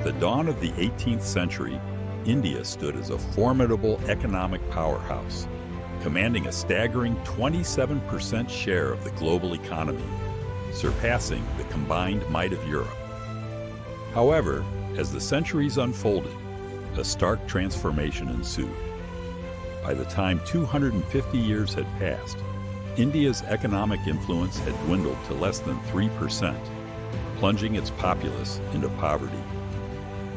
At the dawn of the 18th century, India stood as a formidable economic powerhouse, commanding a staggering 27% share of the global economy, surpassing the combined might of Europe. However, as the centuries unfolded, a stark transformation ensued. By the time 250 years had passed, India's economic influence had dwindled to less than 3%, plunging its populace into poverty.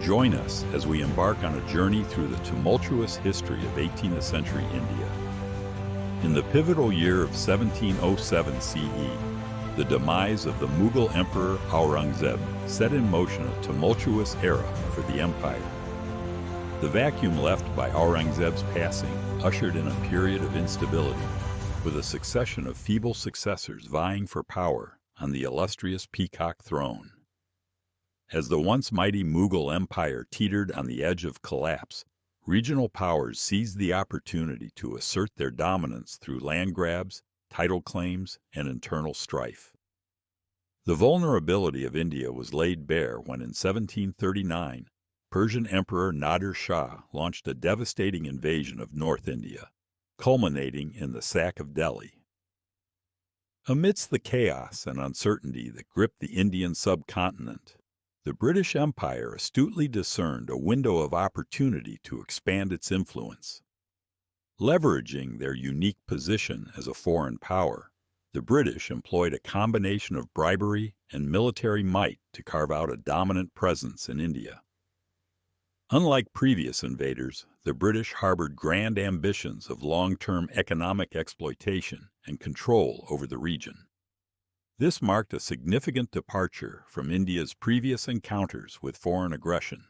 Join us as we embark on a journey through the tumultuous history of 18th century India. In the pivotal year of 1707 CE, the demise of the Mughal Emperor Aurangzeb set in motion a tumultuous era for the empire. The vacuum left by Aurangzeb's passing ushered in a period of instability, with a succession of feeble successors vying for power on the illustrious peacock throne. As the once mighty Mughal Empire teetered on the edge of collapse, regional powers seized the opportunity to assert their dominance through land grabs, title claims, and internal strife. The vulnerability of India was laid bare when in 1739, Persian Emperor Nadir Shah launched a devastating invasion of North India, culminating in the sack of Delhi. Amidst the chaos and uncertainty that gripped the Indian subcontinent, the British Empire astutely discerned a window of opportunity to expand its influence. Leveraging their unique position as a foreign power, the British employed a combination of bribery and military might to carve out a dominant presence in India. Unlike previous invaders, the British harbored grand ambitions of long-term economic exploitation and control over the region. This marked a significant departure from India's previous encounters with foreign aggression,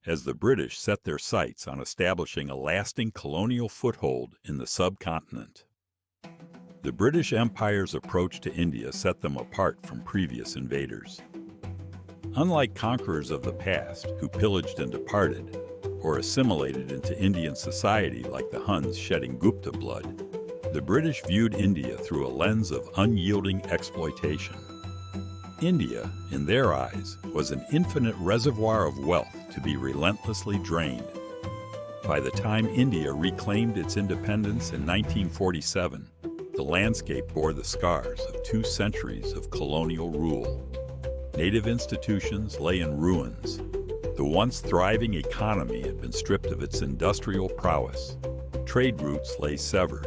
as the British set their sights on establishing a lasting colonial foothold in the subcontinent. The British Empire's approach to India set them apart from previous invaders. Unlike conquerors of the past who pillaged and departed, or assimilated into Indian society like the Huns shedding Gupta blood, the British viewed India through a lens of unyielding exploitation. India, in their eyes, was an infinite reservoir of wealth to be relentlessly drained. By the time India reclaimed its independence in 1947, the landscape bore the scars of 2 centuries of colonial rule. Native institutions lay in ruins. The once thriving economy had been stripped of its industrial prowess. Trade routes lay severed,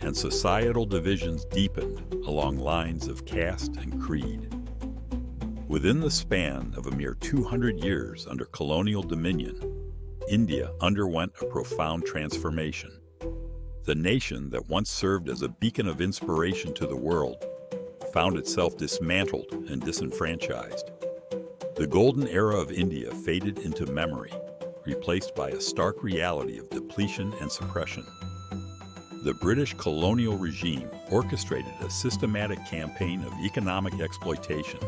and societal divisions deepened along lines of caste and creed. Within the span of a mere 200 years under colonial dominion, India underwent a profound transformation. The nation that once served as a beacon of inspiration to the world found itself dismantled and disenfranchised. The golden era of India faded into memory, replaced by a stark reality of depletion and suppression. The British colonial regime orchestrated a systematic campaign of economic exploitation,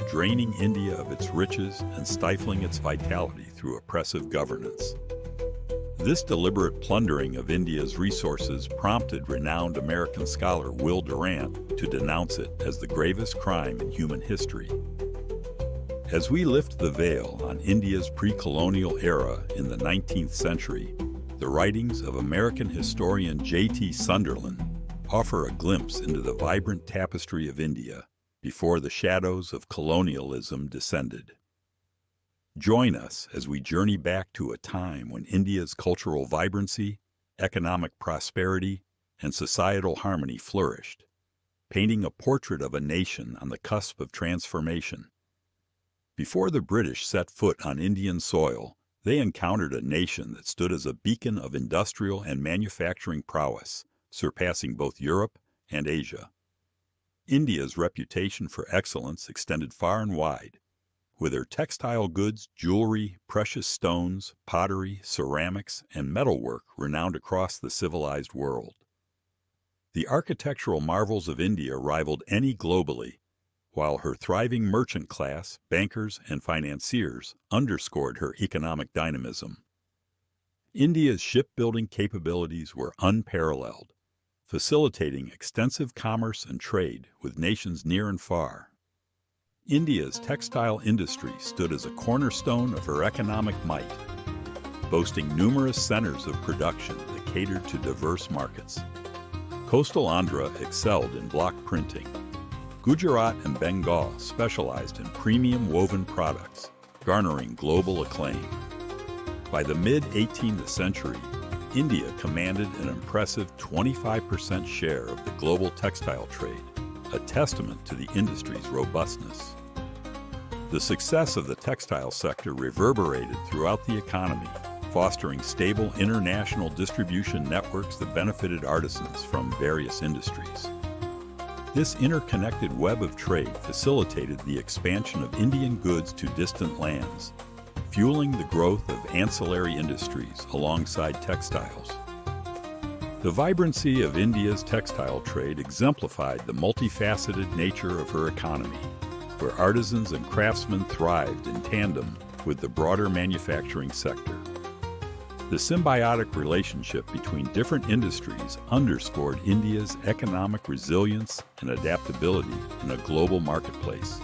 draining India of its riches and stifling its vitality through oppressive governance. This deliberate plundering of India's resources prompted renowned American scholar Will Durant to denounce it as the gravest crime in human history. As we lift the veil on India's pre-colonial era in the 19th century, the writings of American historian J.T. Sunderland offer a glimpse into the vibrant tapestry of India before the shadows of colonialism descended. Join us as we journey back to a time when India's cultural vibrancy, economic prosperity, and societal harmony flourished, painting a portrait of a nation on the cusp of transformation. Before the British set foot on Indian soil, they encountered a nation that stood as a beacon of industrial and manufacturing prowess, surpassing both Europe and Asia. India's reputation for excellence extended far and wide, with her textile goods, jewelry, precious stones, pottery, ceramics, and metalwork renowned across the civilized world. The architectural marvels of India rivaled any globally, while her thriving merchant class, bankers, and financiers underscored her economic dynamism. India's shipbuilding capabilities were unparalleled, facilitating extensive commerce and trade with nations near and far. India's textile industry stood as a cornerstone of her economic might, boasting numerous centers of production that catered to diverse markets. Coastal Andhra excelled in block printing. Gujarat and Bengal specialized in premium woven products, garnering global acclaim. By the mid-18th century, India commanded an impressive 25% share of the global textile trade, a testament to the industry's robustness. The success of the textile sector reverberated throughout the economy, fostering stable international distribution networks that benefited artisans from various industries. This interconnected web of trade facilitated the expansion of Indian goods to distant lands, fueling the growth of ancillary industries alongside textiles. The vibrancy of India's textile trade exemplified the multifaceted nature of her economy, where artisans and craftsmen thrived in tandem with the broader manufacturing sector. The symbiotic relationship between different industries underscored India's economic resilience and adaptability in a global marketplace.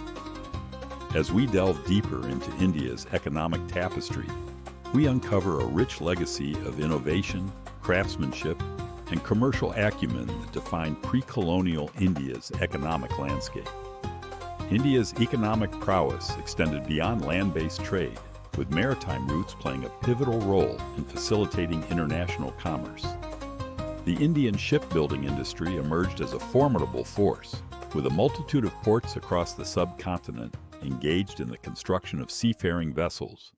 As we delve deeper into India's economic tapestry, we uncover a rich legacy of innovation, craftsmanship, and commercial acumen that defined pre-colonial India's economic landscape. India's economic prowess extended beyond land-based trade, with maritime routes playing a pivotal role in facilitating international commerce. The Indian shipbuilding industry emerged as a formidable force, with a multitude of ports across the subcontinent engaged in the construction of seafaring vessels.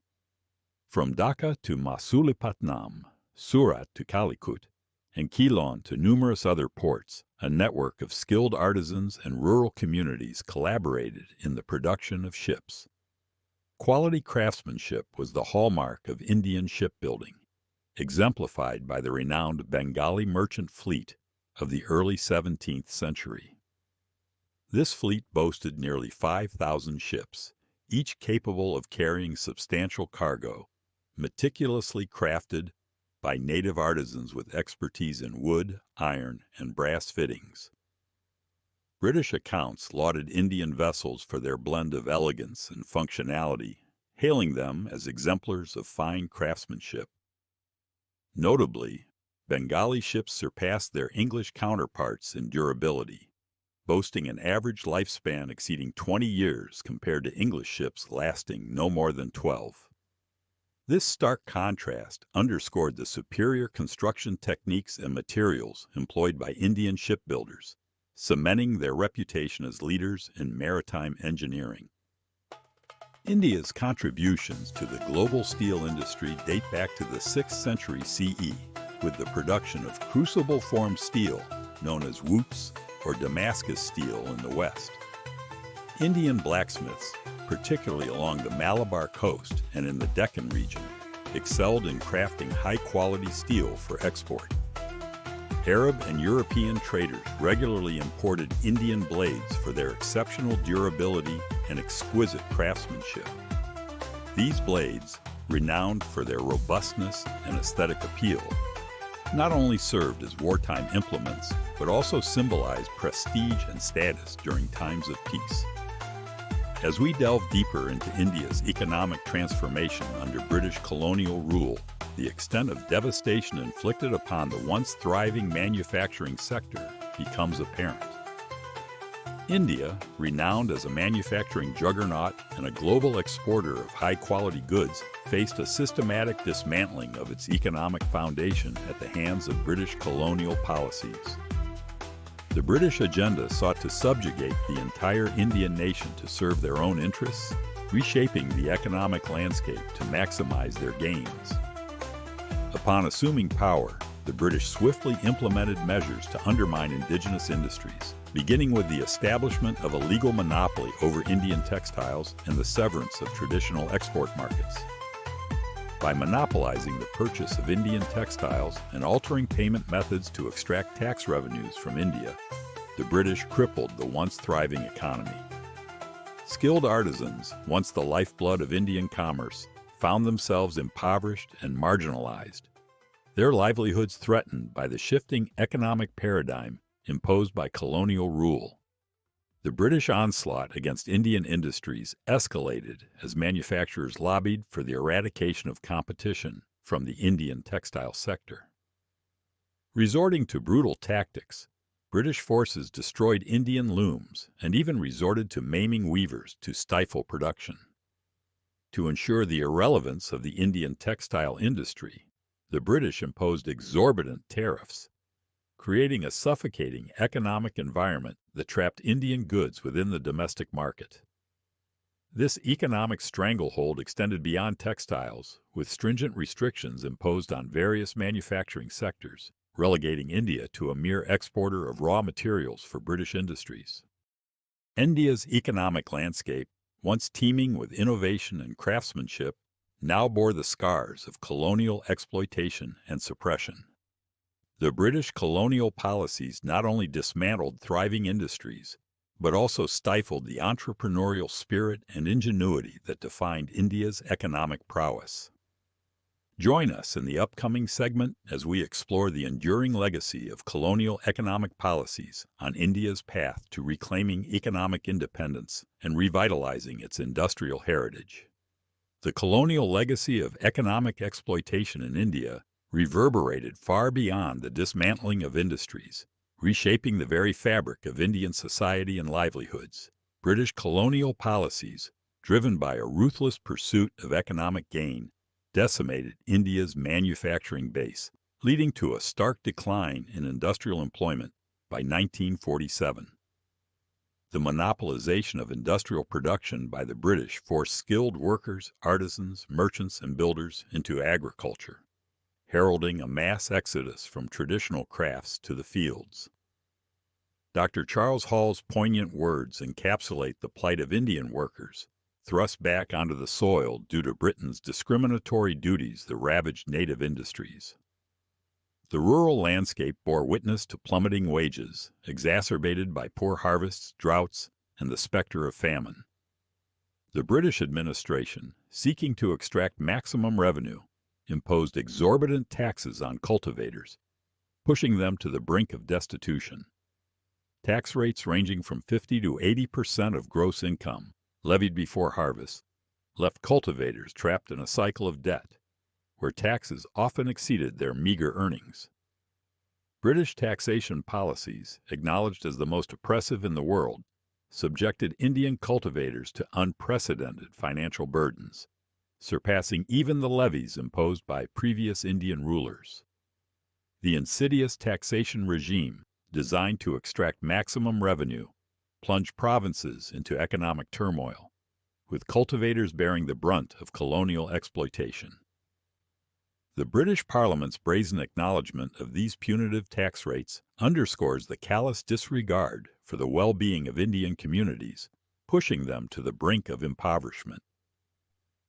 From Dhaka to Masulipatam, Surat to Calicut, and Keelon to numerous other ports, a network of skilled artisans and rural communities collaborated in the production of ships. Quality craftsmanship was the hallmark of Indian shipbuilding, exemplified by the renowned Bengali merchant fleet of the early 17th century. This fleet boasted nearly 5,000 ships, each capable of carrying substantial cargo, meticulously crafted by native artisans with expertise in wood, iron, and brass fittings. British accounts lauded Indian vessels for their blend of elegance and functionality, hailing them as exemplars of fine craftsmanship. Notably, Bengali ships surpassed their English counterparts in durability, boasting an average lifespan exceeding 20 years compared to English ships lasting no more than 12. This stark contrast underscored the superior construction techniques and materials employed by Indian shipbuilders, cementing their reputation as leaders in maritime engineering. India's contributions to the global steel industry date back to the 6th century CE, with the production of crucible-formed steel known as woops or Damascus steel in the West. Indian blacksmiths, particularly along the Malabar coast and in the Deccan region, excelled in crafting high-quality steel for export. Arab and European traders regularly imported Indian blades for their exceptional durability and exquisite craftsmanship. These blades, renowned for their robustness and aesthetic appeal, not only served as wartime implements, but also symbolized prestige and status during times of peace. As we delve deeper into India's economic transformation under British colonial rule, the extent of devastation inflicted upon the once thriving manufacturing sector becomes apparent. India, renowned as a manufacturing juggernaut and a global exporter of high-quality goods, faced a systematic dismantling of its economic foundation at the hands of British colonial policies. The British agenda sought to subjugate the entire Indian nation to serve their own interests, reshaping the economic landscape to maximize their gains. Upon assuming power, the British swiftly implemented measures to undermine indigenous industries, beginning with the establishment of a legal monopoly over Indian textiles and the severance of traditional export markets. By monopolizing the purchase of Indian textiles and altering payment methods to extract tax revenues from India, the British crippled the once thriving economy. Skilled artisans, once the lifeblood of Indian commerce, found themselves impoverished and marginalized, their livelihoods threatened by the shifting economic paradigm imposed by colonial rule. The British onslaught against Indian industries escalated as manufacturers lobbied for the eradication of competition from the Indian textile sector. Resorting to brutal tactics, British forces destroyed Indian looms and even resorted to maiming weavers to stifle production. To ensure the irrelevance of the Indian textile industry, the British imposed exorbitant tariffs, creating a suffocating economic environment that trapped Indian goods within the domestic market. This economic stranglehold extended beyond textiles, with stringent restrictions imposed on various manufacturing sectors, relegating India to a mere exporter of raw materials for British industries. India's economic landscape, once teeming with innovation and craftsmanship, now bore the scars of colonial exploitation and suppression. The British colonial policies not only dismantled thriving industries, but also stifled the entrepreneurial spirit and ingenuity that defined India's economic prowess. Join us in the upcoming segment as we explore the enduring legacy of colonial economic policies on India's path to reclaiming economic independence and revitalizing its industrial heritage. The colonial legacy of economic exploitation in India reverberated far beyond the dismantling of industries, reshaping the very fabric of Indian society and livelihoods. British colonial policies, driven by a ruthless pursuit of economic gain, decimated India's manufacturing base, leading to a stark decline in industrial employment by 1947. The monopolization of industrial production by the British forced skilled workers, artisans, merchants, and builders into agriculture, heralding a mass exodus from traditional crafts to the fields. Dr. Charles Hall's poignant words encapsulate the plight of Indian workers, thrust back onto the soil due to Britain's discriminatory duties that ravaged native industries. The rural landscape bore witness to plummeting wages, exacerbated by poor harvests, droughts, and the specter of famine. The British administration, seeking to extract maximum revenue, imposed exorbitant taxes on cultivators, pushing them to the brink of destitution. Tax rates ranging from 50 to 80% of gross income, levied before harvest, left cultivators trapped in a cycle of debt, where taxes often exceeded their meager earnings. British taxation policies, acknowledged as the most oppressive in the world, subjected Indian cultivators to unprecedented financial burdens, surpassing even the levies imposed by previous Indian rulers. The insidious taxation regime, designed to extract maximum revenue, plunged provinces into economic turmoil, with cultivators bearing the brunt of colonial exploitation. The British Parliament's brazen acknowledgement of these punitive tax rates underscores the callous disregard for the well-being of Indian communities, pushing them to the brink of impoverishment.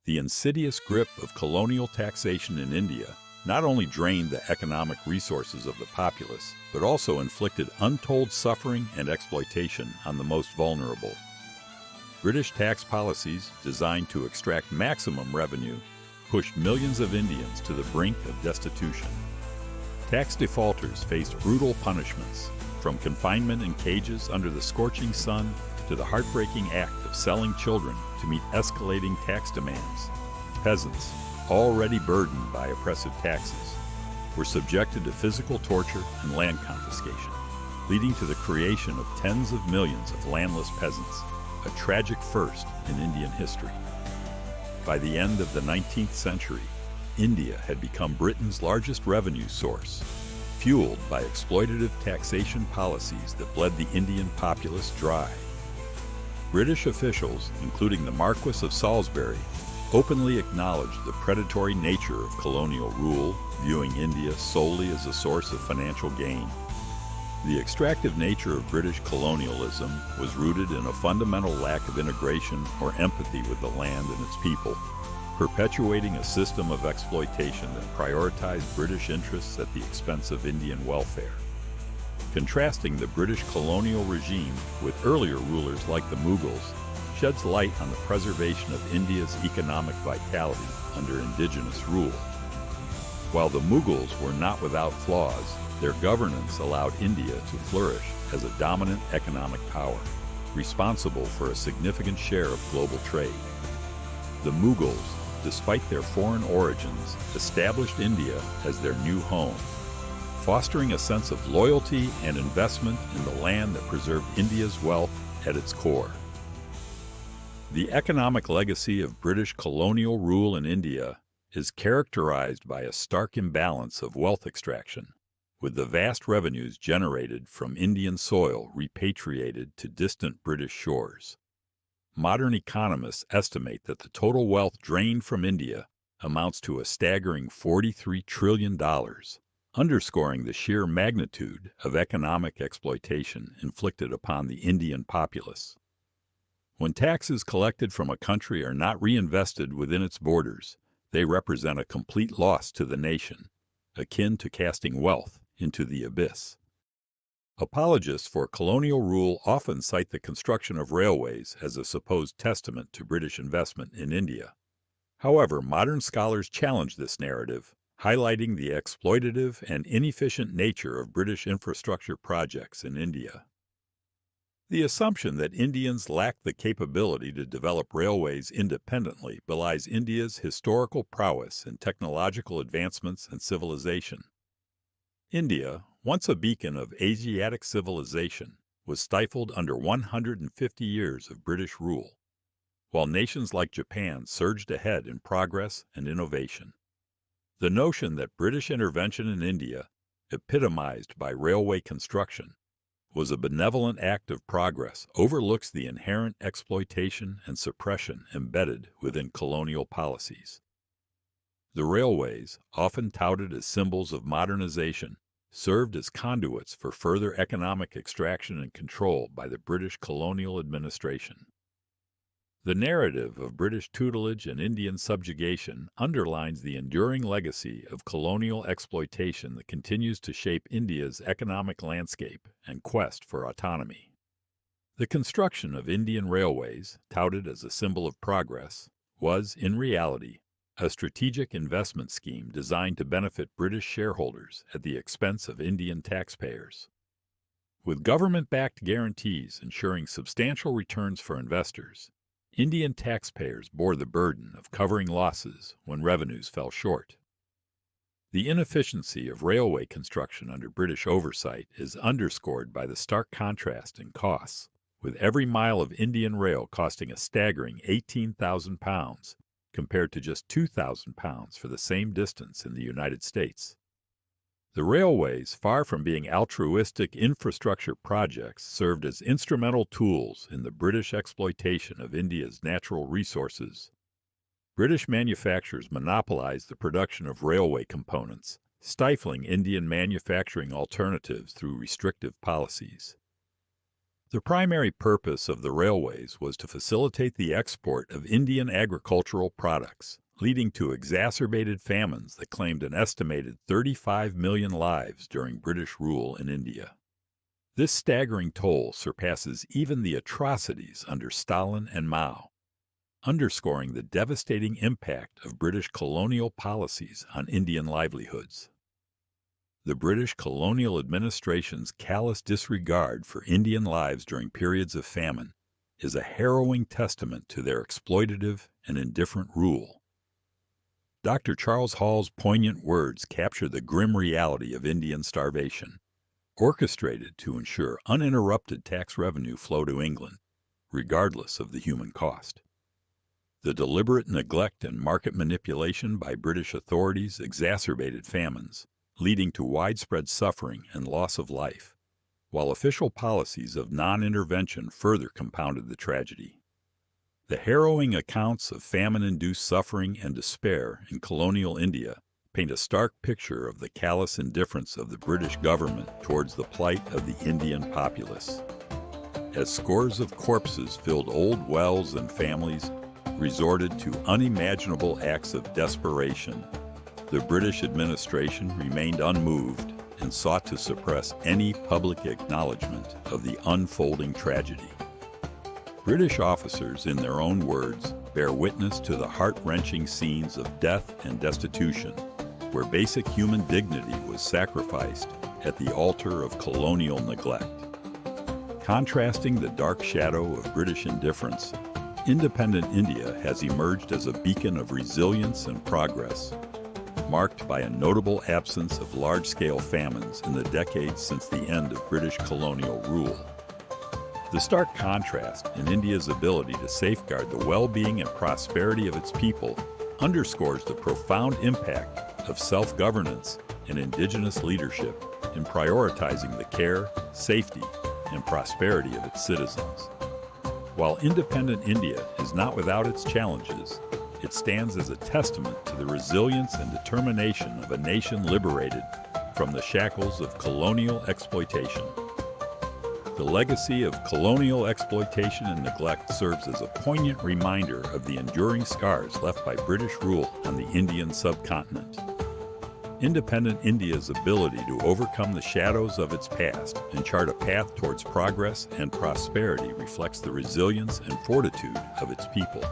The insidious grip of colonial taxation in India not only drained the economic resources of the populace, but also inflicted untold suffering and exploitation on the most vulnerable. British tax policies, designed to extract maximum revenue, pushed millions of Indians to the brink of destitution. Tax defaulters faced brutal punishments, from confinement in cages under the scorching sun to the heartbreaking act of selling children to meet escalating tax demands. Peasants, already burdened by oppressive taxes, were subjected to physical torture and land confiscation, leading to the creation of tens of millions of landless peasants, a tragic first in Indian history. By the end of the 19th century, India had become Britain's largest revenue source, fueled by exploitative taxation policies that bled the Indian populace dry. British officials, including the Marquis of Salisbury, openly acknowledged the predatory nature of colonial rule, viewing India solely as a source of financial gain. The extractive nature of British colonialism was rooted in a fundamental lack of integration or empathy with the land and its people, perpetuating a system of exploitation that prioritized British interests at the expense of Indian welfare. Contrasting the British colonial regime with earlier rulers like the Mughals sheds light on the preservation of India's economic vitality under indigenous rule. While the Mughals were not without flaws, their governance allowed India to flourish as a dominant economic power. responsible for a significant share of global trade. The Mughals, despite their foreign origins, established India as their new home, fostering a sense of loyalty and investment in the land that preserved India's wealth at its core. The economic legacy of British colonial rule in India is characterized by a stark imbalance of wealth extraction, with the vast revenues generated from Indian soil repatriated to distant British shores. Modern economists estimate that the total wealth drained from India amounts to a staggering $43 trillion, underscoring the sheer magnitude of economic exploitation inflicted upon the Indian populace. When taxes collected from a country are not reinvested within its borders, they represent a complete loss to the nation, akin to casting wealth into the abyss. Apologists for colonial rule often cite the construction of railways as a supposed testament to British investment in India. However, modern scholars challenge this narrative, highlighting the exploitative and inefficient nature of British infrastructure projects in India. The assumption that Indians lacked the capability to develop railways independently belies India's historical prowess in technological advancements and civilization. India, once a beacon of Asiatic civilization, was stifled under 150 years of British rule, while nations like Japan surged ahead in progress and innovation. The notion that British intervention in India, epitomized by railway construction, was a benevolent act of progress overlooks the inherent exploitation and suppression embedded within colonial policies. The railways, often touted as symbols of modernization, served as conduits for further economic extraction and control by the British colonial administration. The narrative of British tutelage and Indian subjugation underlines the enduring legacy of colonial exploitation that continues to shape India's economic landscape and quest for autonomy. The construction of Indian railways, touted as a symbol of progress, was, in reality, a strategic investment scheme designed to benefit British shareholders at the expense of Indian taxpayers. With government-backed guarantees ensuring substantial returns for investors, Indian taxpayers bore the burden of covering losses when revenues fell short. The inefficiency of railway construction under British oversight is underscored by the stark contrast in costs, with every mile of Indian rail costing a staggering £18,000 compared to just £2,000 for the same distance in the United States. The railways, far from being altruistic infrastructure projects, served as instrumental tools in the British exploitation of India's natural resources. British manufacturers monopolized the production of railway components, stifling Indian manufacturing alternatives through restrictive policies. The primary purpose of the railways was to facilitate the export of Indian agricultural products, leading to exacerbated famines that claimed an estimated 35 million lives during British rule in India. This staggering toll surpasses even the atrocities under Stalin and Mao, underscoring the devastating impact of British colonial policies on Indian livelihoods. The British colonial administration's callous disregard for Indian lives during periods of famine is a harrowing testament to their exploitative and indifferent rule. Dr. Charles Hall's poignant words capture the grim reality of Indian starvation, orchestrated to ensure uninterrupted tax revenue flow to England, regardless of the human cost. The deliberate neglect and market manipulation by British authorities exacerbated famines, leading to widespread suffering and loss of life, while official policies of non-intervention further compounded the tragedy. The harrowing accounts of famine-induced suffering and despair in colonial India paint a stark picture of the callous indifference of the British government towards the plight of the Indian populace. As scores of corpses filled old wells and families resorted to unimaginable acts of desperation, the British administration remained unmoved and sought to suppress any public acknowledgement of the unfolding tragedy. British officers, in their own words, bear witness to the heart-wrenching scenes of death and destitution, where basic human dignity was sacrificed at the altar of colonial neglect. Contrasting the dark shadow of British indifference, independent India has emerged as a beacon of resilience and progress, marked by a notable absence of large-scale famines in the decades since the end of British colonial rule. The stark contrast in India's ability to safeguard the well-being and prosperity of its people underscores the profound impact of self-governance and indigenous leadership in prioritizing the care, safety, and prosperity of its citizens. While independent India is not without its challenges, it stands as a testament to the resilience and determination of a nation liberated from the shackles of colonial exploitation. The legacy of colonial exploitation and neglect serves as a poignant reminder of the enduring scars left by British rule on the Indian subcontinent. Independent India's ability to overcome the shadows of its past and chart a path towards progress and prosperity reflects the resilience and fortitude of its people.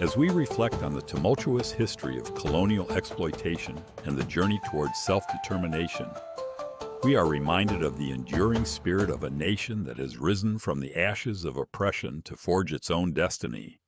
As we reflect on the tumultuous history of colonial exploitation and the journey towards self-determination, we are reminded of the enduring spirit of a nation that has risen from the ashes of oppression to forge its own destiny.